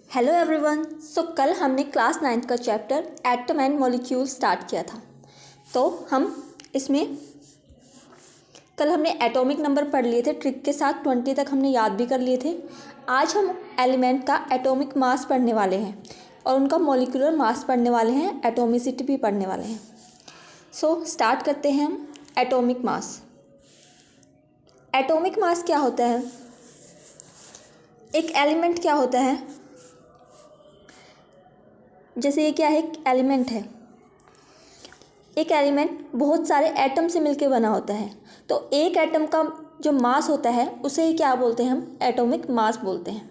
Hello everyone. कल हमने class 9th का chapter atom and molecule start किया था। तो हम इसमें कल हमने एटॉमिक नंबर पढ़ लिए थे ट्रिक के साथ, 20 तक हमने याद भी कर लिए थे। आज हम एलिमेंट का एटॉमिक मास पढ़ने वाले हैं और उनका मॉलिक्यूलर मास पढ़ने वाले हैं, एटॉमिसिटी भी पढ़ने वाले हैं। स्टार्ट करते हैं हम। Atomic mass. एटॉमिक मास क्या होता है? एक एलिमेंट क्या होता है? जैसे ये क्या है, एक एलिमेंट है। एक एलिमेंट बहुत सारे एटम से मिलकर बना होता है। तो एक एटम का जो मास होता है उसे ही क्या बोलते हैं? हम एटॉमिक मास बोलते हैं।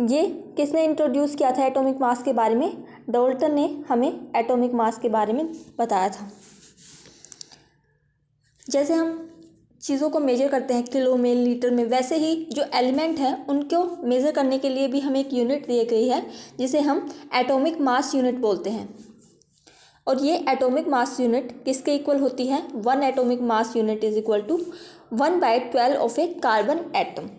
ये किसने इंट्रोड्यूस किया था एटॉमिक मास के बारे में? डाल्टन ने हमें एटॉमिक मास के बारे में बताया था। जैसे हम चीज़ों को मेजर करते हैं किलो में, लीटर में, वैसे ही जो एलिमेंट है उनको मेज़र करने के लिए भी हमें एक यूनिट दी गई है जिसे हम एटॉमिक मास यूनिट बोलते हैं। और ये एटॉमिक मास यूनिट किसके इक्वल होती है? 1 atomic mass unit is equal to 1/12 of a carbon atom.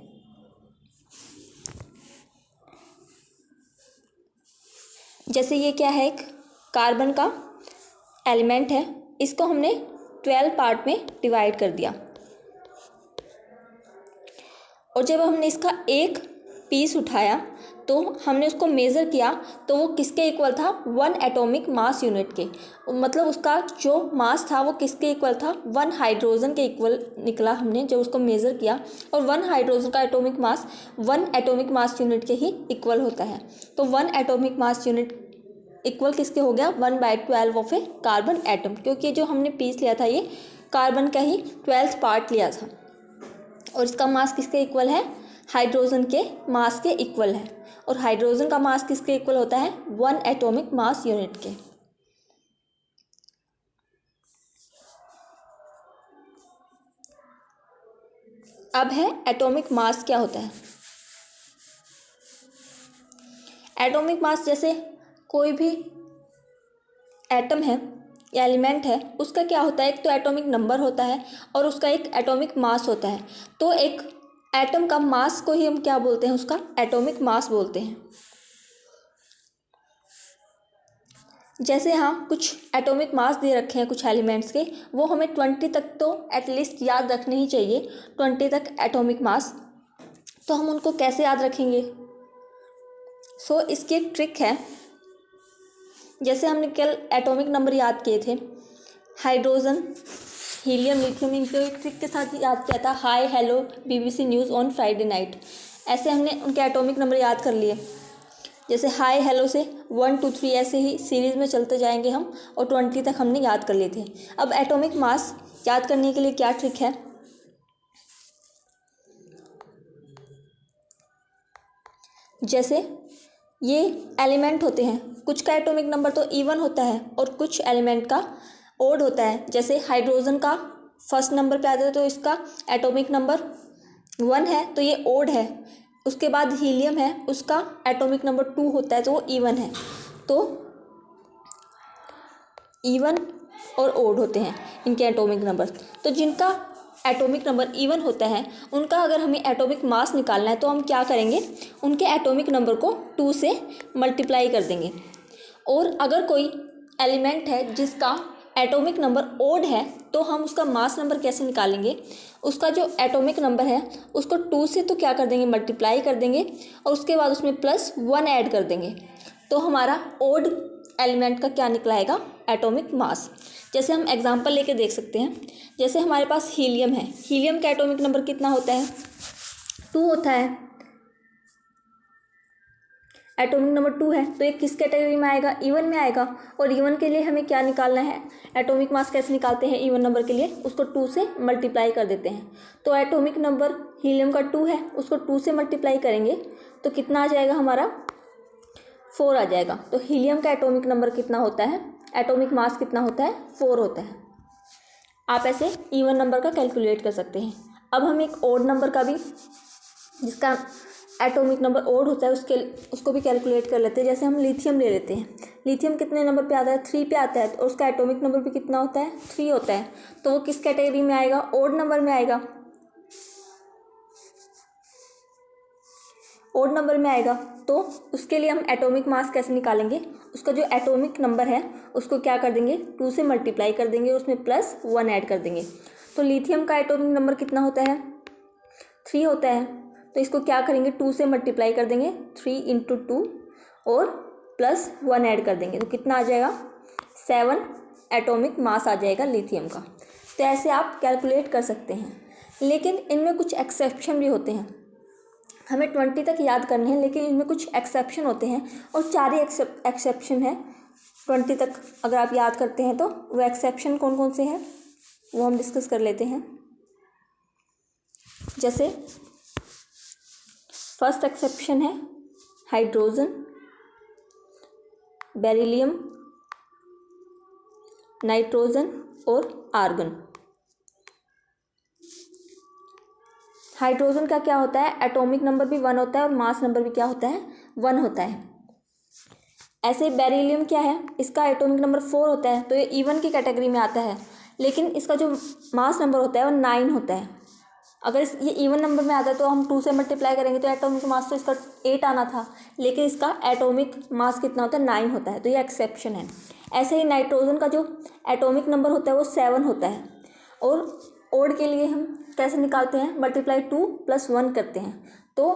जैसे ये क्या है, एक कार्बन का एलिमेंट है, इसको हमने 12 पार्ट में डिवाइड कर दिया और जब हमने इसका एक पीस उठाया तो हमने उसको मेज़र किया तो वो किसके इक्वल था? 1 एटॉमिक मास यूनिट के। मतलब उसका जो मास था वो किसके इक्वल था? 1 हाइड्रोजन के इक्वल निकला हमने जब उसको मेज़र किया। और 1 हाइड्रोजन का atomic mass 1 atomic mass unit के ही इक्वल होता है। तो 1 एटॉमिक मास यूनिट इक्वल किसके हो गया? 1/12 ऑफ ए कार्बन एटम, क्योंकि जो हमने पीस लिया था ये कार्बन का ही 12th पार्ट लिया था और इसका मास किसके इक्वल है? हाइड्रोजन के मास के इक्वल है। और हाइड्रोजन का मास किसके इक्वल होता है? 1 एटॉमिक मास यूनिट के। अब है एटॉमिक मास क्या होता है। एटॉमिक मास जैसे कोई भी एटम है या एलिमेंट है, उसका क्या होता है? एक तो एटॉमिक नंबर होता है और उसका एक एटॉमिक मास होता है। तो एक एटम का मास को ही हम क्या बोलते हैं? उसका एटॉमिक मास बोलते हैं। जैसे हाँ कुछ एटॉमिक मास दे रखे हैं कुछ एलिमेंट्स के, वो हमें 20 तक तो एटलीस्ट याद रखने ही चाहिए, 20 तक एटॉमिक मास। तो हम उनको कैसे याद रखेंगे? इसकी एक ट्रिक है। जैसे हमने कल एटॉमिक नंबर याद किए थे, हाइड्रोजन, हीलियम, लिथियम, इनको एक ट्रिक के साथ याद किया था, hi hello BBC news on Friday night. ऐसे हमने उनके एटॉमिक नंबर याद कर लिए। जैसे हाय हेलो से 1 2 3 ऐसे ही सीरीज़ में चलते जाएंगे हम, और 20 तक हमने याद कर लिए थे। अब एटॉमिक मास याद करने के लिए क्या ट्रिक है? जैसे ये एलिमेंट होते हैं, कुछ का एटॉमिक नंबर तो इवन होता है और कुछ एलिमेंट का ओड होता है। जैसे हाइड्रोजन का फर्स्ट नंबर पे आता है तो इसका एटॉमिक नंबर 1 है तो ये ओड है। उसके बाद हीलियम है, उसका एटॉमिक नंबर 2 होता है तो वो इवन है। तो इवन और ओड होते हैं इनके एटॉमिक नंबर। तो जिनका एटॉमिक नंबर इवन होता है उनका अगर हमें एटॉमिक मास निकालना है तो हम क्या करेंगे? उनके एटॉमिक नंबर को 2 से मल्टीप्लाई कर देंगे। और अगर कोई एलिमेंट है जिसका एटॉमिक नंबर ओड है तो हम उसका मास नंबर कैसे निकालेंगे? उसका जो एटॉमिक नंबर है उसको 2 से तो क्या कर देंगे? मल्टीप्लाई कर देंगे और उसके बाद उसमें +1 ऐड कर देंगे। तो हमारा ओड एलिमेंट का क्या निकलाएगा? Atomic mass. जैसे हम एग्जांपल लेके देख सकते हैं। जैसे हमारे पास हीलियम है, हीलियम का एटॉमिक नंबर कितना होता है? 2 होता है। एटॉमिक नंबर 2 है तो ये किस कैटेगरी में आएगा? इवन में आएगा। और इवन के लिए हमें क्या निकालना है? एटॉमिक मास कैसे निकालते हैं इवन नंबर के लिए? उसको 2 से मल्टीप्लाई कर देते हैं। तो एटॉमिक नंबर हीलियम का 2 है, उसको 2 से मल्टीप्लाई करेंगे तो कितना आ जाएगा? हमारा 4 आ जाएगा। तो हीलियम का एटॉमिक नंबर कितना होता है? एटॉमिक मास कितना होता है? 4 होता है। आप ऐसे इवन नंबर का कैलकुलेट कर सकते हैं। अब हम एक ओड नंबर का भी, जिसका एटॉमिक नंबर ओड होता है, उसको भी कैलकुलेट कर लेते हैं। जैसे हम लिथियम ले लेते हैं। लिथियम कितने नंबर पे आता है? 3 पे आता है। तो उसका एटॉमिक नंबर भी कितना होता है? 3 होता है। तो वो किस कैटेगरी में आएगा? ओड नंबर में आएगा। ओड नंबर में आएगा तो उसके लिए हम एटॉमिक मास कैसे निकालेंगे, उसका जो एटॉमिक नंबर है उसको क्या कर देंगे, 2 से मल्टीप्लाई कर देंगे, उसमें +1 ऐड कर देंगे। तो लिथियम का एटॉमिक नंबर कितना होता है, 3 होता है। तो इसको क्या करेंगे, 2 से मल्टीप्लाई कर देंगे, 3 × 2 और +1 ऐड कर देंगे, तो कितना आ जाएगा, 7 एटॉमिक मास आ जाएगा लिथियम का। तो ऐसे आप कैलकुलेट कर सकते हैं, लेकिन इनमें कुछ एक्सेप्शन भी होते हैं। हमें 20 तक याद करने हैं, लेकिन इनमें कुछ एक्सेप्शन होते हैं और 4 ही एक्सेप्शन है 20 तक अगर आप याद करते हैं तो। वो एक्सेप्शन कौन कौन से हैं वो हम डिस्कस कर लेते हैं। जैसे फर्स्ट एक्सेप्शन है हाइड्रोजन, बेरिलियम, नाइट्रोजन और आर्गन। हाइड्रोजन का क्या होता है, एटॉमिक नंबर भी 1 होता है और मास नंबर भी क्या होता है, 1 होता है। ऐसे बेरिलियम क्या है, इसका एटॉमिक नंबर 4 होता है, तो ये इवन की कैटेगरी में आता है, लेकिन इसका जो मास नंबर होता है वो 9 होता है। अगर ये इवन नंबर में आता है तो हम 2 से मल्टीप्लाई करेंगे तो एटॉमिक मास तो इसका 8 आना था, लेकिन इसका एटॉमिक मास कितना होता है, 9 होता है, तो ये एक्सेप्शन है। ऐसे ही नाइट्रोजन का जो एटॉमिक नंबर होता है वो 7 होता है। और ओड के लिए हम कैसे निकालते हैं, मल्टीप्लाई 2 + 1 करते हैं। तो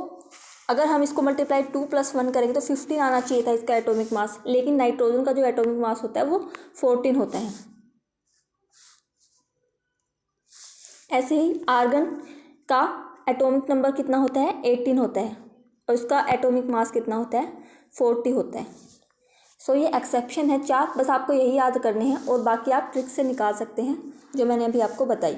अगर हम इसको मल्टीप्लाई 2 + 1 करेंगे तो 15 आना चाहिए था इसका एटॉमिक मास, लेकिन नाइट्रोजन का जो एटॉमिक मास होता है वो 14 होता है। ऐसे ही आर्गन का एटॉमिक नंबर कितना होता है, 18 होता है और उसका एटॉमिक मास कितना होता है, 40 होता है। सो ये एक्सेप्शन है 4, बस आपको यही याद करने हैं और बाकी आप ट्रिक से निकाल सकते हैं जो मैंने अभी आपको बताई।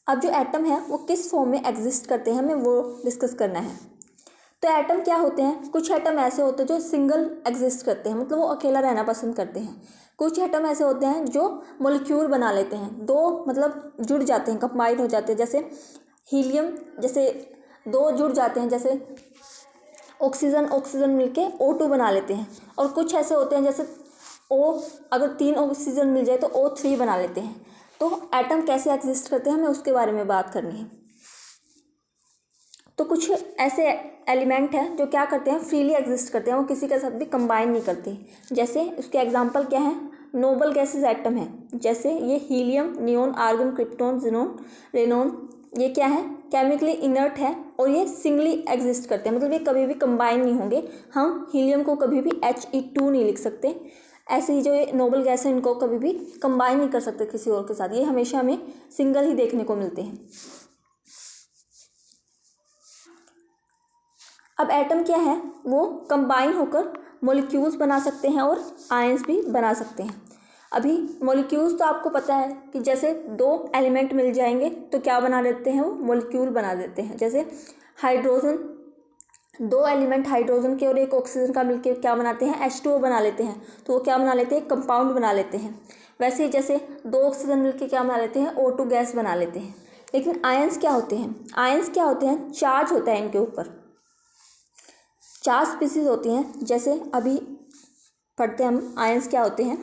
अब जो एटम है वो किस फॉर्म में एग्जिस्ट करते हैं हमें वो डिस्कस करना है। तो एटम क्या होते हैं, कुछ एटम ऐसे होते हैं जो सिंगल एग्जिस्ट करते हैं, मतलब वो अकेला रहना पसंद करते हैं। कुछ एटम ऐसे होते हैं जो मॉलिक्यूल बना लेते हैं, दो मतलब जुड़ जाते हैं, कंबाइन हो जाते हैं। जैसे हीलियम, जैसे दो जुड़ जाते हैं, जैसे ऑक्सीजन मिलके O2 बना लेते हैं। और कुछ ऐसे होते हैं जैसे अगर 3 ऑक्सीजन मिल जाए तो O3 बना लेते हैं। तो एटम कैसे एग्जिस्ट करते हैं हमें उसके बारे में बात करनी है। तो कुछ ऐसे एलिमेंट हैं जो क्या करते हैं, फ्रीली एग्जिस्ट करते हैं, वो किसी के साथ भी कंबाइन नहीं करते। जैसे उसके एग्जांपल क्या है, नोबल गैसेज एटम है, जैसे ये helium, neon, argon, krypton, xenon, radon. ये क्या है, केमिकली इनर्ट है और ये सिंगली एग्जिस्ट करते हैं, मतलब ये कभी भी कंबाइन नहीं होंगे। हम हीलियम को कभी भी He2 नहीं लिख सकते। ऐसे ही जो ये नोबल गैस है इनको कभी भी कंबाइन नहीं कर सकते किसी और के साथ, ये हमेशा हमें सिंगल ही देखने को मिलते हैं। अब एटम क्या है, वो कंबाइन होकर मॉलिक्यूल्स बना सकते हैं और आयंस भी बना सकते हैं। अभी मॉलिक्यूल्स तो आपको पता है कि जैसे दो एलिमेंट मिल जाएंगे तो क्या बना देते हैं, वो मॉलिक्यूल बना देते हैं। जैसे हाइड्रोजन, दो एलिमेंट हाइड्रोजन के और एक ऑक्सीजन का मिलकर क्या बनाते हैं, H2O बना लेते हैं, तो वो क्या बना लेते हैं, कंपाउंड बना लेते हैं। वैसे ही जैसे दो ऑक्सीजन मिलकर क्या बना लेते हैं, O2 गैस बना लेते हैं। लेकिन आयंस क्या होते हैं, आयंस क्या होते हैं, चार्ज होता है इनके ऊपर, चार्ज स्पीसीज होती हैं। जैसे अभी पढ़ते हैं हम आयंस क्या होते हैं।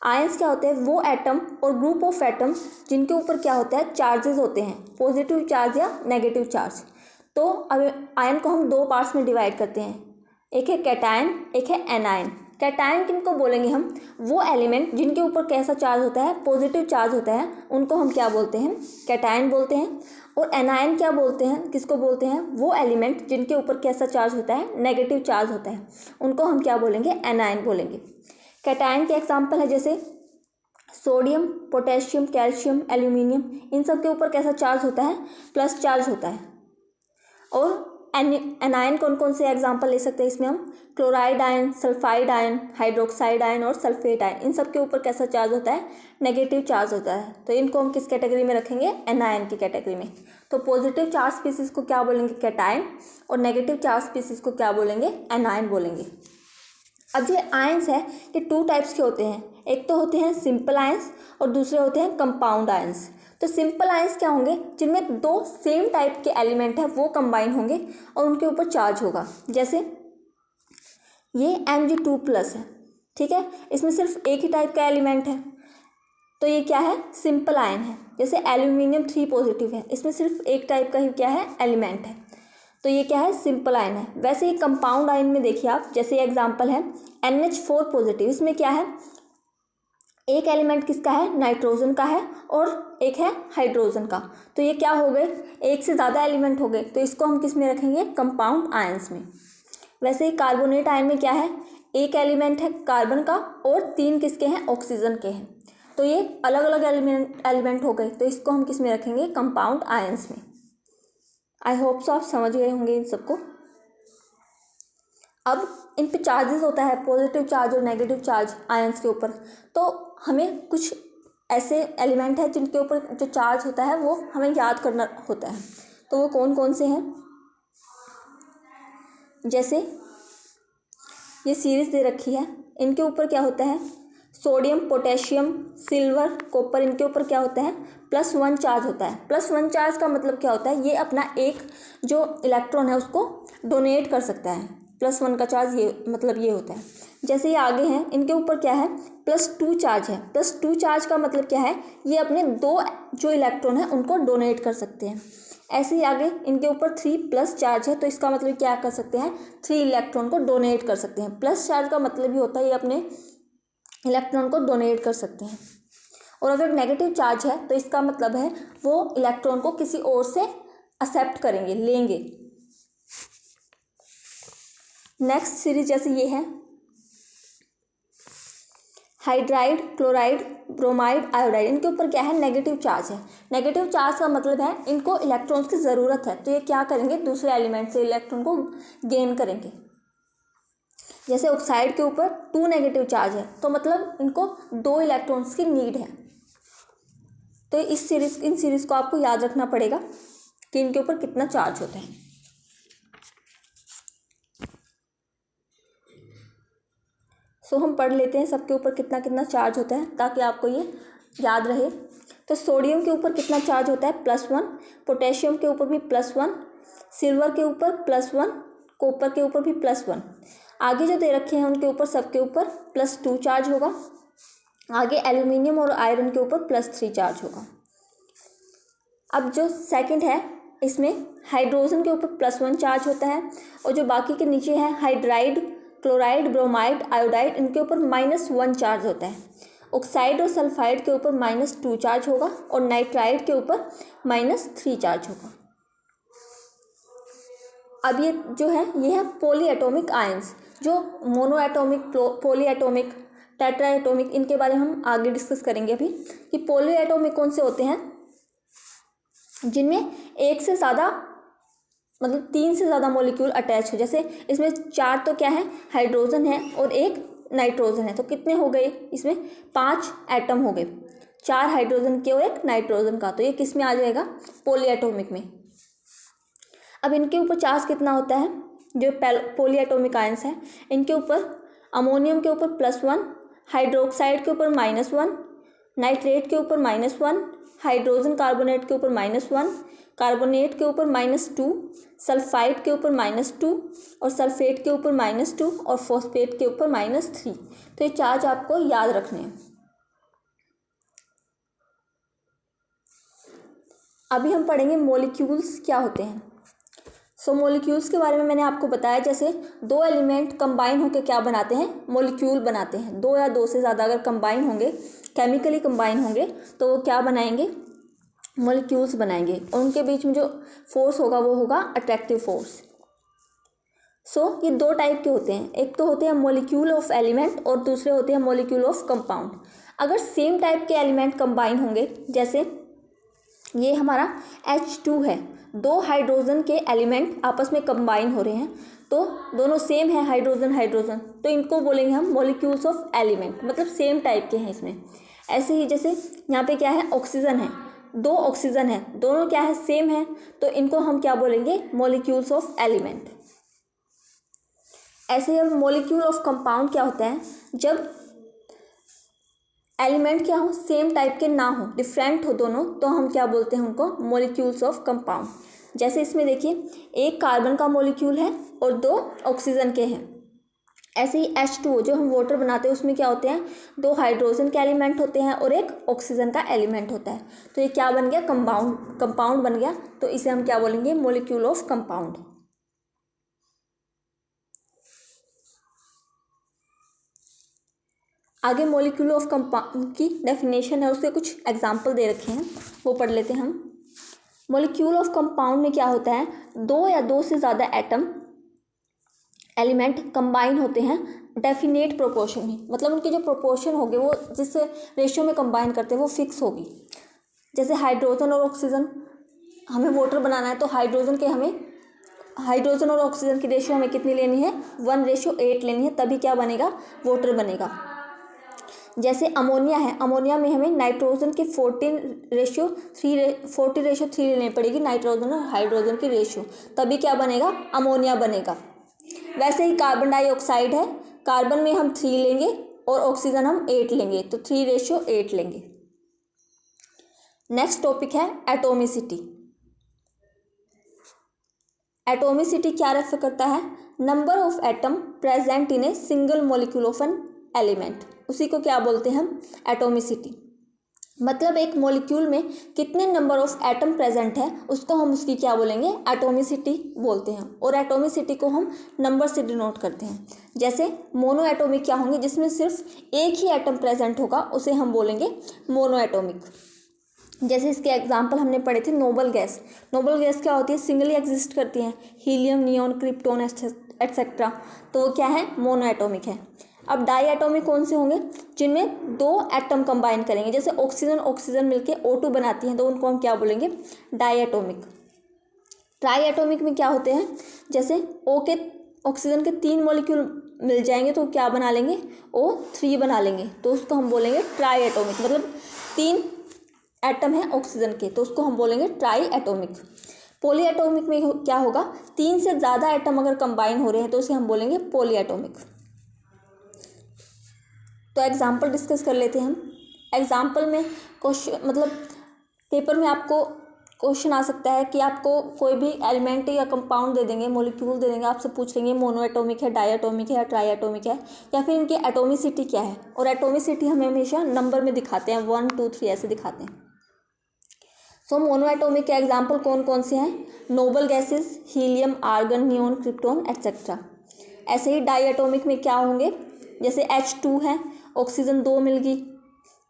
आयंस क्या होते हैं, वो एटम और ग्रुप ऑफ एटम जिनके ऊपर क्या होता है, चार्जेस होते हैं, पॉजिटिव चार्ज या नेगेटिव चार्ज। तो अब आयन को हम दो पार्ट्स में डिवाइड करते हैं, एक है कैटायन, एक है एनायन। कैटायन किनको बोलेंगे हम, वो एलिमेंट जिनके ऊपर कैसा चार्ज होता है, पॉजिटिव चार्ज होता है, उनको हम क्या बोलते हैं, कैटायन बोलते हैं। और एनायन क्या बोलते हैं, किसको बोलते हैं, वो एलिमेंट जिनके ऊपर कैसा चार्ज होता है, नेगेटिव चार्ज होता है, उनको हम क्या बोलेंगे, एनायन बोलेंगे। कैटायन के एग्जाम्पल है जैसे सोडियम, पोटेशियम, कैल्शियम, एल्यूमिनियम, इन सब के ऊपर कैसा चार्ज होता है, प्लस चार्ज होता है। और एनायन कौन कौन से एग्जाम्पल ले सकते हैं इसमें हम, chloride ion, sulphide ion, hydroxide ion और सल्फेट आयन, इन सब के ऊपर कैसा चार्ज होता है, नेगेटिव चार्ज होता है। तो इनको हम किस कैटेगरी में रखेंगे, एनायन की कैटेगरी में। तो पॉजिटिव चार्ज स्पीसीज को क्या बोलेंगे, कैटायन, और नेगेटिव चार्ज स्पीसीज को क्या बोलेंगे, एनायन बोलेंगे। अब जो आयंस है ये 2 टाइप्स के होते हैं, एक तो होते हैं सिंपल आयंस और दूसरे होते हैं कंपाउंड आयंस। तो सिंपल आयंस क्या होंगे, जिनमें दो सेम टाइप के एलिमेंट हैं वो कंबाइन होंगे और उनके ऊपर चार्ज होगा। जैसे ये Mg2+ है, ठीक है, इसमें सिर्फ एक ही टाइप का एलिमेंट है, तो ये क्या है, सिंपल आयन है। जैसे एल्यूमिनियम 3 पॉजिटिव है, इसमें सिर्फ एक टाइप का ही क्या है, एलिमेंट है, तो ये क्या है, सिंपल आयन है। वैसे ही कंपाउंड आयन में देखिए आप, जैसे एग्जांपल है NH4 पॉजिटिव, इसमें क्या है, एक एलिमेंट किसका है, नाइट्रोजन का है और एक है हाइड्रोजन का, तो ये क्या हो गए, एक से ज़्यादा एलिमेंट हो गए, तो इसको हम किस में रखेंगे, कंपाउंड आयंस में। वैसे ही कार्बोनेट आयन में क्या है, एक एलिमेंट है कार्बन का और 3 किसके हैं, ऑक्सीजन के हैं, तो ये अलग अलग एलिमेंट हो गए, तो इसको हम किस में रखेंगे, कंपाउंड आयंस में। आई होप सो आप समझ गए होंगे इन सबको। अब इन पे चार्जेस होता है, पॉजिटिव चार्ज और नेगेटिव चार्ज आयंस के ऊपर, तो हमें कुछ ऐसे एलिमेंट हैं जिनके ऊपर जो चार्ज होता है वो हमें याद करना होता है, तो वो कौन कौन से हैं। जैसे ये सीरीज दे रखी है, इनके ऊपर क्या होता है, सोडियम, पोटेशियम, सिल्वर, कॉपर, इनके ऊपर क्या होता है, +1 चार्ज होता है। +1 चार्ज का मतलब क्या होता है, ये अपना एक जो इलेक्ट्रॉन है उसको डोनेट कर सकता है, +1 का चार्ज ये मतलब ये होता है। जैसे ये आगे हैं, इनके ऊपर क्या है, +2 चार्ज है। +2 चार्ज का मतलब क्या है, ये अपने 2 जो इलेक्ट्रॉन है उनको डोनेट कर सकते हैं। ऐसे ही आगे इनके ऊपर 3+ चार्ज है, तो इसका मतलब क्या कर सकते हैं, 3 इलेक्ट्रॉन को डोनेट कर सकते हैं। प्लस चार्ज का मतलब ये होता है ये अपने इलेक्ट्रॉन को डोनेट कर सकते हैं। और अगर नेगेटिव चार्ज है तो इसका मतलब है वो इलेक्ट्रॉन को किसी और से एक्सेप्ट करेंगे, लेंगे। नेक्स्ट सीरीज जैसे ये है, हाइड्राइड, क्लोराइड, ब्रोमाइड, आयोडाइड, इनके ऊपर क्या है, नेगेटिव चार्ज है। नेगेटिव चार्ज का मतलब है इनको इलेक्ट्रॉन्स की ज़रूरत है, तो ये क्या करेंगे, दूसरे एलिमेंट से इलेक्ट्रॉन को गेन करेंगे। जैसे ऑक्साइड के ऊपर 2 नेगेटिव चार्ज है, तो मतलब इनको 2 इलेक्ट्रॉन्स की नीड है। तो इन सीरीज को आपको याद रखना पड़ेगा कि इनके ऊपर कितना चार्ज होता है। सो हम पढ़ लेते हैं सबके ऊपर कितना कितना चार्ज होता है ताकि आपको ये याद रहे। तो सोडियम के ऊपर कितना चार्ज होता है, +1, पोटेशियम के ऊपर भी +1, सिल्वर के ऊपर +1, कॉपर के ऊपर भी +1। आगे जो दे रखे हैं उनके ऊपर सबके ऊपर +2 चार्ज होगा। आगे एल्यूमिनियम और आयरन के ऊपर +3 चार्ज होगा। अब जो सेकंड है, इसमें हाइड्रोजन के ऊपर +1 चार्ज होता है, और जो बाकी के नीचे है हाइड्राइड, क्लोराइड, ब्रोमाइड, आयोडाइड, इनके ऊपर -1 चार्ज होता है। ऑक्साइड और सल्फाइड के ऊपर -2 चार्ज होगा और नाइट्राइड के ऊपर -3 चार्ज होगा। अब ये जो है ये है पॉलीएटॉमिक आयंस, जो मोनोएटॉमिक, पॉलीएटॉमिक, टेट्राएटॉमिक, इनके बारे में हम आगे डिस्कस करेंगे अभी कि पॉलीएटॉमिक कौन से होते हैं, जिनमें एक से ज़्यादा मतलब 3 से ज़्यादा मॉलिक्यूल अटैच हो। जैसे इसमें 4 तो क्या है, हाइड्रोजन है और एक नाइट्रोजन है, तो कितने हो गए, इसमें 5 एटम हो गए, 4 हाइड्रोजन के और एक नाइट्रोजन का, तो ये किस में आ जाएगा, पॉलीएटॉमिक में। अब इनके ऊपर चार्ज कितना होता है, जो पॉलीएटॉमिक आयंस है, इनके ऊपर अमोनियम के ऊपर +1, हाइड्रोक्साइड के ऊपर -1, नाइट्रेट के ऊपर -1, हाइड्रोजन कार्बोनेट के ऊपर -1, कार्बोनेट के ऊपर -2, सल्फाइड के ऊपर -2 और सल्फेट के ऊपर -2 और फॉस्फेट के ऊपर -3। तो ये चार्ज आपको याद रखने हैं। अभी हम पढ़ेंगे मॉलिक्यूल्स क्या होते हैं। सो मॉलिक्यूल्स के बारे में मैंने आपको बताया, जैसे 2 एलिमेंट कंबाइन होकर क्या बनाते हैं, मॉलिक्यूल बनाते हैं। 2 या 2 से ज़्यादा अगर कंबाइन होंगे, केमिकली कंबाइन होंगे, तो वो क्या बनाएंगे, मॉलिक्यूल्स बनाएंगे, और उनके बीच में जो फोर्स होगा वो होगा अट्रैक्टिव फोर्स। सो ये 2 टाइप के होते हैं, एक तो होते हैं मॉलिक्यूल ऑफ एलिमेंट और दूसरे होते हैं मॉलिक्यूल ऑफ कंपाउंड। अगर सेम टाइप के एलिमेंट कंबाइन होंगे, जैसे ये हमारा H2 है, 2 हाइड्रोजन के एलिमेंट आपस में कंबाइन हो रहे हैं, तो दोनों सेम है, हाइड्रोजन हाइड्रोजन, तो इनको बोलेंगे हम मॉलिक्यूल्स ऑफ एलिमेंट, मतलब सेम टाइप के हैं इसमें। ऐसे ही जैसे यहाँ पे क्या है, ऑक्सीजन है, 2 ऑक्सीजन है, दोनों क्या है, सेम है, तो इनको हम क्या बोलेंगे, मॉलिक्यूल्स ऑफ एलिमेंट। ऐसे ही मॉलिक्यूल ऑफ कंपाउंड क्या होता है, जब एलिमेंट क्या हो, सेम टाइप के ना हो, डिफरेंट हो दोनों, तो हम क्या बोलते हैं उनको, मॉलिक्यूल्स ऑफ कंपाउंड। जैसे इसमें देखिए, एक कार्बन का मॉलिक्यूल है और 2 ऑक्सीजन के हैं, ऐसे ही H2O जो हम वाटर बनाते हैं उसमें क्या होते हैं, 2 हाइड्रोजन के एलिमेंट होते हैं और एक ऑक्सीजन का एलिमेंट होता है। तो ये क्या बन गया, कंपाउंड बन गया। तो इसे हम क्या बोलेंगे, मॉलिक्यूल ऑफ कंपाउंड। आगे मॉलिक्यूल ऑफ कंपाउंड की डेफिनेशन है, उसके कुछ एग्जाम्पल दे रखे हैं, वो पढ़ लेते हैं हम। मॉलिक्यूल ऑफ कंपाउंड में क्या होता है, 2 या 2 से ज़्यादा एटम एलिमेंट कंबाइन होते हैं डेफिनेट प्रोपोर्शन में, मतलब उनके जो प्रोपोर्शन होंगे वो जिस रेशियो में कंबाइन करते हैं वो फिक्स होगी। जैसे हाइड्रोजन और ऑक्सीजन, हमें वाटर बनाना है तो हाइड्रोजन और ऑक्सीजन की रेशियो हमें कितनी लेनी है, 1:8 लेनी है, तभी क्या बनेगा, वाटर बनेगा। जैसे अमोनिया है, अमोनिया में हमें नाइट्रोजन की 40:3 लेनी पड़ेगी, नाइट्रोजन और हाइड्रोजन की रेशियो, तभी क्या बनेगा, अमोनिया बनेगा। वैसे ही कार्बन डाइऑक्साइड है, कार्बन में हम 3 लेंगे और ऑक्सीजन हम 8 लेंगे, तो 3:8 लेंगे। नेक्स्ट टॉपिक है एटोमिसिटी। एटोमिसिटी क्या रेफर करता है, number of atom present in a single molecule of an element, उसी को क्या बोलते हैं हम, एटोमिसिटी। मतलब एक मॉलिक्यूल में कितने नंबर ऑफ एटम प्रेजेंट है उसको हम उसकी क्या बोलेंगे, एटोमिसिटी बोलते हैं। और एटोमिसिटी को हम नंबर से डिनोट करते हैं। जैसे मोनो एटोमिक क्या होंगे, जिसमें सिर्फ एक ही एटम प्रेजेंट होगा, उसे हम बोलेंगे मोनो एटोमिक। जैसे इसके एग्जाम्पल हमने पढ़े थे, नोबल गैस। नोबल गैस क्या होती है, सिंगली एग्जिस्ट करती हैं, हीलियम, नियोन, क्रिप्टोन एट्सेट्रा, तो वो क्या है, मोनो एटोमिक है। अब डाई एटोमिक कौन से होंगे, जिनमें 2 एटम कंबाइन करेंगे, जैसे ऑक्सीजन मिलके O2 बनाती हैं, तो उनको हम क्या बोलेंगे, डाई एटोमिक। ट्राई एटोमिक में क्या होते हैं, जैसे ऑक्सीजन के 3 मॉलिक्यूल मिल जाएंगे तो क्या बना लेंगे, O3 बना लेंगे, तो उसको हम बोलेंगे ट्राई एटोमिक। मतलब 3 एटम है ऑक्सीजन के, तो उसको हम बोलेंगे ट्राई एटोमिक। पॉली एटोमिक में क्या होगा, 3 से ज़्यादा एटम अगर कंबाइन हो रहे हैं तो उसे हम बोलेंगे पॉली एटोमिक। तो एग्जाम्पल डिस्कस कर लेते हैं हम। एग्जाम्पल में क्वेश्चन, मतलब पेपर में आपको क्वेश्चन आ सकता है कि आपको कोई भी एलिमेंट या कंपाउंड दे देंगे, मॉलिक्यूल दे देंगे, आपसे पूछ लेंगे मोनो एटोमिक है, डाई एटोमिक है या ट्राई एटोमिक है, या फिर इनकी एटोमिसिटी क्या है। और एटोमिसिटी हमें हमेशा नंबर में दिखाते हैं, 1 2 3 ऐसे दिखाते हैं। सो मोनो एटोमिक के एग्जाम्पल कौन कौन से हैं, noble gases, helium, argon, neon, krypton etcetera. ऐसे ही डाई एटोमिक में क्या होंगे, जैसे H2 है, ऑक्सीजन 2 मिल गई,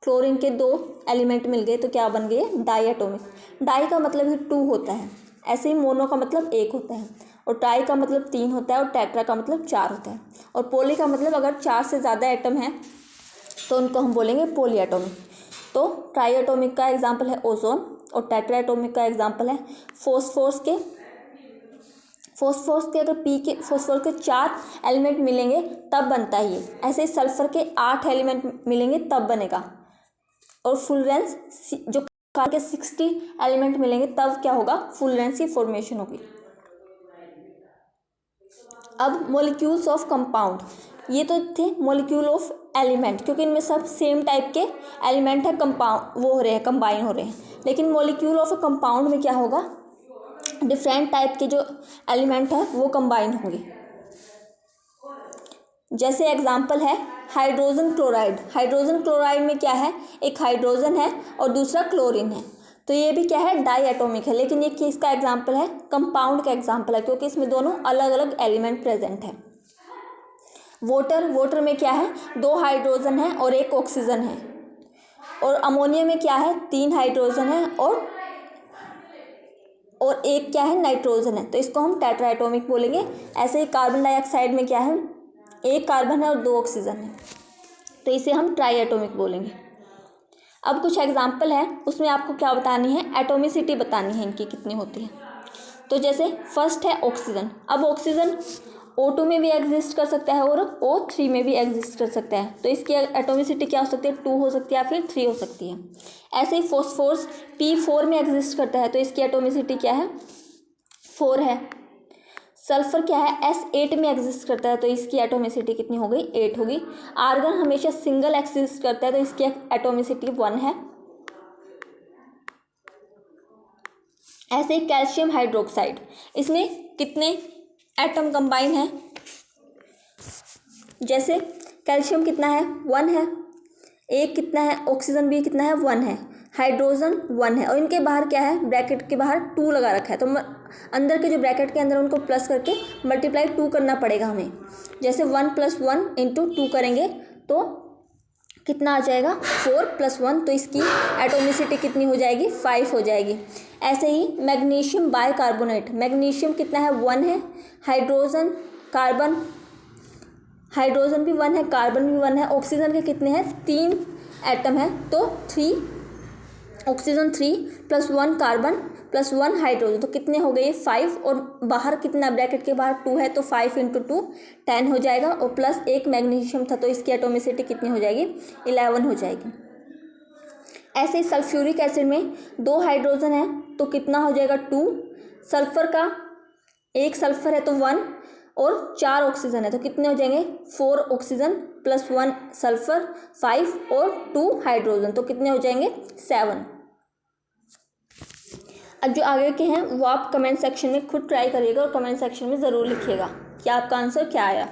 क्लोरीन के 2 एलिमेंट मिल गए, तो क्या बन गए, डाई एटोमिक। डाई का मतलब ही 2 होता है, ऐसे ही मोनो का मतलब 1 होता है, और ट्राई का मतलब 3 होता है, और टेट्रा का मतलब 4 होता है, और पॉली का मतलब अगर 4 से ज़्यादा एटम है तो उनको हम बोलेंगे पॉली एटोमिक। तो ट्राई एटोमिक का एग्जाम्पल है ओजोन, और टेट्रा एटोमिक का एग्जाम्पल है फॉस्फोरस के अगर फॉस्फोर के 4 एलिमेंट मिलेंगे तब बनता है ये। ऐसे ही सल्फर के 8 एलिमेंट मिलेंगे तब बनेगा, और फुलरेंस जो कार्बन के 60 एलिमेंट मिलेंगे तब क्या होगा, फुलरेंस की फॉर्मेशन होगी। अब मॉलिक्यूल्स ऑफ कंपाउंड, ये तो थे मॉलिक्यूल ऑफ एलिमेंट, क्योंकि इनमें सब सेम टाइप के एलिमेंट है, कंपाउंड वो हो रहे हैं, कंबाइन हो रहे हैं। लेकिन मॉलिक्यूल ऑफ अ कंपाउंड में क्या होगा, डिफरेंट टाइप के जो एलिमेंट है वो कंबाइन होंगे। जैसे एग्जांपल है हाइड्रोजन क्लोराइड। हाइड्रोजन क्लोराइड में क्या है, एक हाइड्रोजन है और दूसरा क्लोरीन है, तो ये भी क्या है, डाई एटोमिक है। लेकिन ये किसका एग्जांपल है, कंपाउंड का एग्जांपल है, क्योंकि इसमें दोनों अलग अलग एलिमेंट प्रेजेंट है। वाटर में क्या है, 2 हाइड्रोजन है और 1 ऑक्सीजन है, और अमोनिया में क्या है, 3 हाइड्रोजन है और 1 क्या है, नाइट्रोजन है, तो इसको हम टेट्रा एटोमिक बोलेंगे। ऐसे ही कार्बन डाइऑक्साइड में क्या है, 1 कार्बन है और 2 ऑक्सीजन है, तो इसे हम ट्राई एटोमिक बोलेंगे। अब कुछ एग्जाम्पल है, उसमें आपको क्या बतानी है, एटोमिसिटी बतानी है इनकी कितनी होती है। तो जैसे फर्स्ट है ऑक्सीजन। अब ऑक्सीजन O2 में भी एग्जिस्ट कर सकता है और O3 में भी एग्जिस्ट कर सकता है, तो इसकी एटोमिसिटी क्या हो सकती है, 2 हो सकती है या फिर 3 हो सकती है। ऐसे ही फॉस्फोरस P4 में एग्जिस्ट करता है, तो इसकी एटोमिसिटी क्या है, 4 है। सल्फर क्या है, S8 में एग्जिस्ट करता है, तो इसकी एटोमिसिटी कितनी हो गई, 8 होगी। आर्गन हमेशा सिंगल एग्जिस्ट करता है, तो इसकी एटोमिसिटी 1 है। ऐसे ही कैल्शियम हाइड्रोक्साइड, इसमें कितने एटम कंबाइन है, जैसे कैल्शियम कितना है 1 है, एक कितना है ऑक्सीजन भी कितना है 1 है, हाइड्रोजन 1 है और इनके बाहर क्या है ब्रैकेट के बाहर 2 लगा रखा है। तो अंदर के जो ब्रैकेट के अंदर उनको प्लस करके मल्टीप्लाई 2 करना पड़ेगा हमें। जैसे 1 + 1 × 2 करेंगे तो कितना आ जाएगा 4 + 1, तो इसकी एटोमिसिटी कितनी हो जाएगी 5 हो जाएगी। ऐसे ही मैग्नीशियम बाइकार्बोनेट, मैग्नीशियम कितना है 1 है, हाइड्रोजन हाइड्रोजन भी 1 है, कार्बन भी 1 है, ऑक्सीजन के कितने हैं 3 एटम है, तो 3 ऑक्सीजन 3 + 1 कार्बन + 1 हाइड्रोजन, तो कितने हो गए 5 और बाहर कितना ब्रैकेट के बाहर 2 है तो 5 × 2 10 हो जाएगा और प्लस एक मैग्नीशियम था तो इसकी एटोमिसिटी कितनी हो जाएगी 11 हो जाएगी। ऐसे ही सल्फ्यूरिक एसिड में 2 हाइड्रोजन है तो कितना हो जाएगा 2, सल्फर का एक सल्फर है तो 1 और 4 ऑक्सीजन है तो कितने हो जाएंगे 4 ऑक्सीजन + 1 सल्फर 5 और 2 हाइड्रोजन, तो कितने हो जाएंगे 7। अब जो आगे के हैं वो आप कमेंट सेक्शन में खुद ट्राई करिएगा और कमेंट सेक्शन में ज़रूर लिखिएगा कि आपका आंसर क्या आया।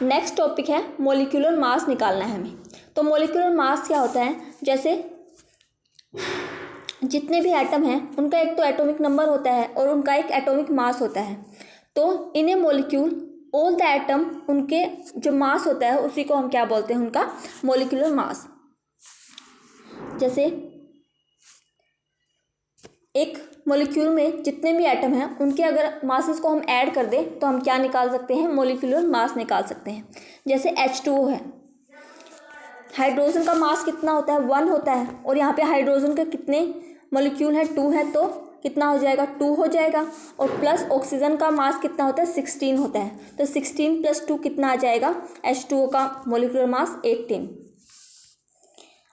नेक्स्ट टॉपिक है मॉलिक्यूलर मास निकालना है हमें। तो मॉलिक्यूलर मास क्या होता है, जैसे जितने भी एटम हैं उनका एक तो एटॉमिक नंबर होता है और उनका एक एटॉमिक मास होता है। तो इन ए मॉलिक्यूल ऑल द एटम, उनके जो मास होता है उसी को हम क्या बोलते हैं उनका मॉलिक्यूलर मास। जैसे एक मॉलिक्यूल में जितने भी एटम हैं उनके अगर मासेस को हम ऐड कर दें तो हम क्या निकाल सकते हैं मॉलिक्यूलर मास निकाल सकते हैं। जैसे H2O है, हाइड्रोजन का मास कितना होता है 1 होता है और यहाँ पे हाइड्रोजन के कितने मॉलिक्यूल है 2 है तो कितना हो जाएगा 2 हो जाएगा और प्लस ऑक्सीजन का मास कितना होता है 16 होता है तो 16 + 2 कितना आ जाएगा H2O का मॉलिक्यूलर मास 18।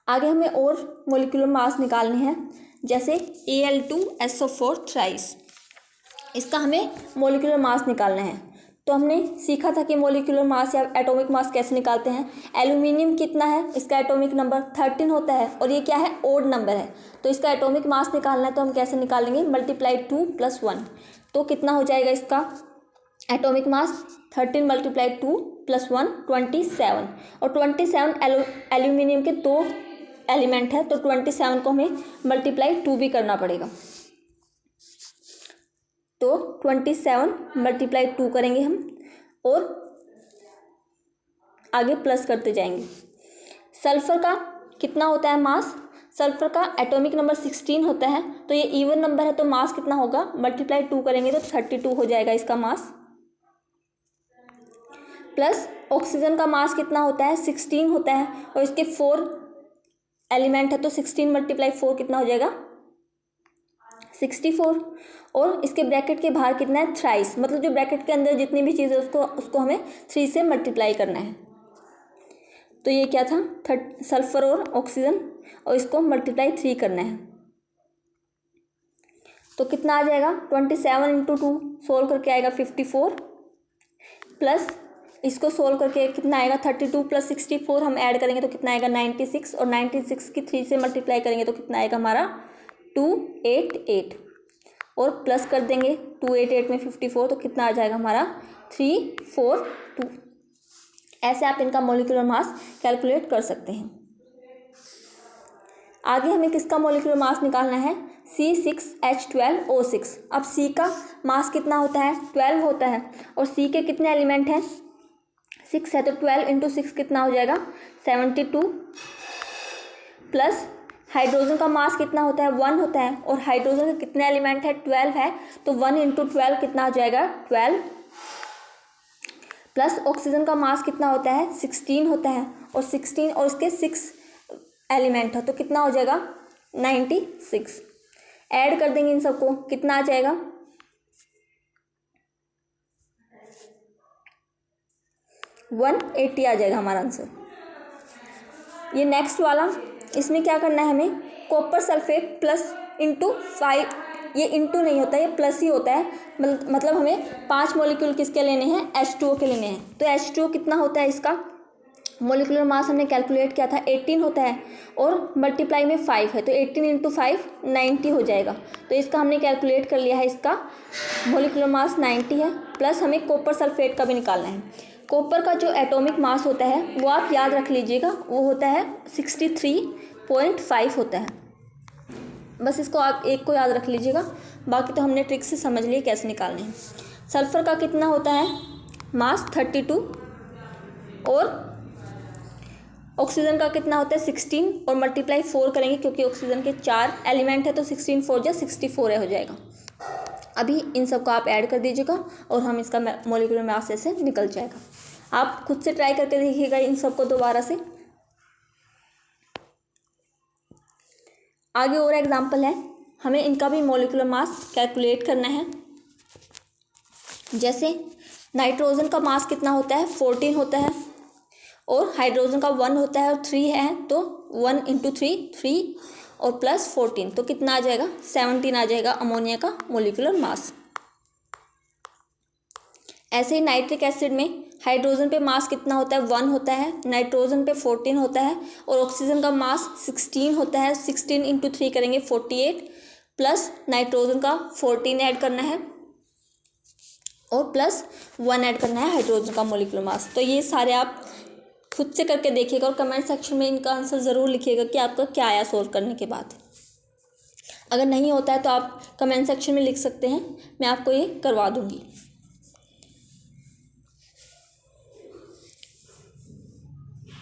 आगे हमें और मॉलिक्यूलर मास निकालने हैं, जैसे Al2SO4 थ्राइस, इसका हमें मॉलिक्यूलर मास निकालना है। तो हमने सीखा था कि मॉलिक्यूलर मास या एटॉमिक मास कैसे निकालते हैं। एल्यूमिनियम कितना है, इसका एटॉमिक नंबर 13 होता है और ये क्या है ओड नंबर है, तो इसका एटॉमिक मास निकालना है तो हम कैसे निकालेंगे मल्टीप्लाई 2 + 1, तो कितना हो जाएगा इसका एटॉमिक मास 13 × 2 + 1 27 और 27 एल्यूमिनियम के 2 एलिमेंट है तो 27 को हमें मल्टीप्लाई 2 भी करना पड़ेगा। तो 27 × 2 करेंगे हम और आगे प्लस करते जाएंगे। सल्फर का कितना होता है मास, सल्फर का एटॉमिक नंबर 16 होता है तो ये इवन नंबर है तो मास कितना होगा मल्टीप्लाई 2 करेंगे तो 32 हो जाएगा इसका मास। प्लस ऑक्सीजन का मास कितना होता है 16 होता है और इसके 4 एलिमेंट है तो 16 × 4 कितना हो जाएगा 64 और इसके ब्रैकेट के बाहर कितना है थ्राइस, मतलब जो ब्रैकेट के अंदर जितनी भी चीज़ है उसको हमें 3 से मल्टीप्लाई करना है। तो ये क्या था सल्फर और ऑक्सीजन और इसको मल्टीप्लाई 3 करना है तो कितना आ जाएगा 27 × 2 सोल्व करके आएगा 54 प्लस इसको सोल्व करके कितना आएगा 32 + 64 हम ऐड करेंगे तो कितना आएगा 96 और 96 की 3 से मल्टीप्लाई करेंगे तो कितना आएगा हमारा 288 और प्लस कर देंगे 288 में 54 तो कितना आ जाएगा हमारा 342। ऐसे आप इनका मॉलिक्यूलर मास कैलकुलेट कर सकते हैं। आगे हमें किसका मॉलिक्यूलर मास निकालना है C6H12O6। अब C का मास कितना होता है 12 होता है और C के कितने एलिमेंट हैं 6 है तो 12 × 6 कितना हो जाएगा 72 प्लस हाइड्रोजन का मास कितना होता है 1 होता है और हाइड्रोजन के कितने एलिमेंट है 12 है तो 1 × 12 कितना हो जाएगा 12 प्लस ऑक्सीजन का मास कितना होता है 16 होता है और 16 और इसके 6 एलिमेंट है तो कितना हो जाएगा 96। ऐड कर देंगे इन सबको कितना आ जाएगा 180 आ जाएगा हमारा आंसर। ये नेक्स्ट वाला, इसमें क्या करना है हमें कॉपर सल्फेट प्लस × 5, ये इंटू नहीं होता ये प्लस ही होता है, मतलब हमें 5 मॉलिक्यूल किसके लेने हैं H2O के लेने हैं। तो H2O कितना होता है इसका मोलिकुलर मास हमने कैलकुलेट किया था 18 होता है और मल्टीप्लाई में 5 है, तो 18 इंटू 5 90 हो जाएगा। तो इसका हमने कैलकुलेट कर लिया है, इसका मोलिकुलर मास 90 है। प्लस हमें कॉपर सल्फेट का भी निकालना है। कॉपर का जो एटॉमिक मास होता है वो आप याद रख लीजिएगा, वो होता है 63.5 होता है। बस इसको आप एक को याद रख लीजिएगा, बाकी तो हमने ट्रिक से समझ लिए कैसे निकालने हैं। सल्फ़र का कितना होता है मास 32 और ऑक्सीजन का कितना होता है 16 और मल्टीप्लाई 4 करेंगे क्योंकि ऑक्सीजन के 4 एलिमेंट है, तो 16 4 जा 64 हो जाएगा। अभी इन सब को आप ऐड कर दीजिएगा और हम इसका मोलिकुलर मास ऐसे निकल जाएगा। आप खुद से ट्राई करके देखिएगा इन सब को दोबारा से। आगे और एग्जाम्पल है, हमें इनका भी मोलिकुलर मास कैलकुलेट करना है। जैसे नाइट्रोजन का मास कितना होता है 14 होता है और हाइड्रोजन का 1 होता है और 3 है, तो 1 इंटू 3 और प्लस 14 तो कितना आ जाएगा 17 आ जाएगा अमोनिया का मोलिकुलर मास। ऐसे ही नाइट्रिक एसिड में हाइड्रोजन पे मास कितना होता है 1 होता है, नाइट्रोजन पे 14 होता है और ऑक्सीजन का मास 16 होता है। 16 इंटू 3 करेंगे 48 प्लस नाइट्रोजन का 14 ऐड करना है और प्लस 1 ऐड करना है हाइड्रोजन का मोलिकुलर मास। तो ये सारे आप खुद से करके देखिएगा और कमेंट सेक्शन में इनका आंसर ज़रूर लिखिएगा कि आपका क्या आया सोल्व करने के बाद। अगर नहीं होता है तो आप कमेंट सेक्शन में लिख सकते हैं, मैं आपको ये करवा दूंगी।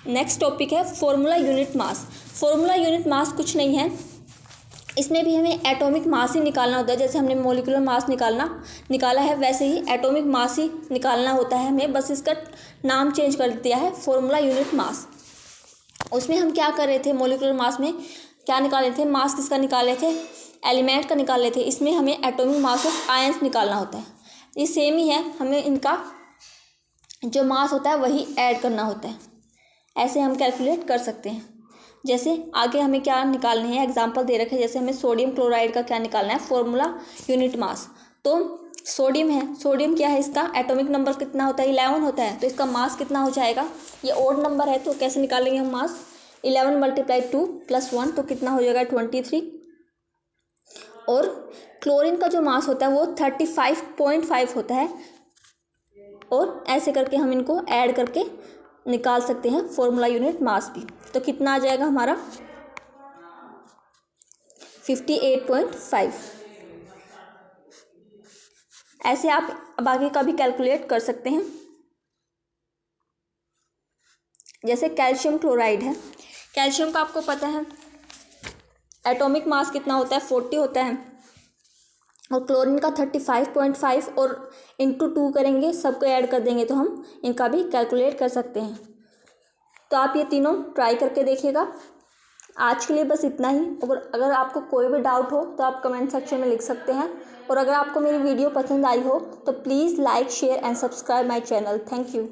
नेक्स्ट टॉपिक है formula unit mass. Formula unit mass कुछ नहीं है, इसमें भी हमें एटॉमिक मास ही निकालना होता है। जैसे हमने मोलिकुलर मास निकाला है वैसे ही एटॉमिक मास ही निकालना होता है हमें, बस इसका नाम चेंज कर दिया है फॉर्मूला यूनिट मास। उसमें हम क्या कर रहे थे, मोलिकुलर मास में क्या निकाले थे, मास किसका निकाले थे, एलिमेंट का निकाले थे। इसमें हमें एटॉमिक मास ऑफ आयंस निकालना होता है। ये सेम ही है, हमें इनका जो मास होता है वही ऐड करना होता है। ऐसे हम कैलकुलेट कर सकते हैं। जैसे आगे हमें क्या निकालने हैं, एग्जाम्पल दे रखे हैं। जैसे हमें सोडियम क्लोराइड का क्या निकालना है, फॉर्मूला यूनिट मास। तो सोडियम है, सोडियम क्या है, इसका एटॉमिक नंबर कितना होता है 11 होता है, तो इसका मास कितना हो जाएगा, ये ओड नंबर है तो कैसे निकालेंगे हम मास, 11 मल्टीप्लाई 2 प्लस 1 तो कितना हो जाएगा 23। और क्लोरीन का जो मास होता है वो 35.5 होता है और ऐसे करके हम इनको ऐड करके निकाल सकते हैं फॉर्मूला यूनिट मास भी। तो कितना आ जाएगा हमारा 58.5। ऐसे आप बाकी का भी कैलकुलेट कर सकते हैं। जैसे कैल्शियम क्लोराइड है, कैल्शियम का आपको पता है एटॉमिक मास कितना होता है 40 होता है और क्लोरीन का 35.5 और इंटू 2 करेंगे, सबको ऐड कर देंगे तो हम इनका भी कैलकुलेट कर सकते हैं। तो आप ये तीनों ट्राई करके देखिएगा। आज के लिए बस इतना ही। और अगर आपको कोई भी डाउट हो तो आप कमेंट सेक्शन में लिख सकते हैं। और अगर आपको मेरी वीडियो पसंद आई हो तो please like share and subscribe my channel. Thank you.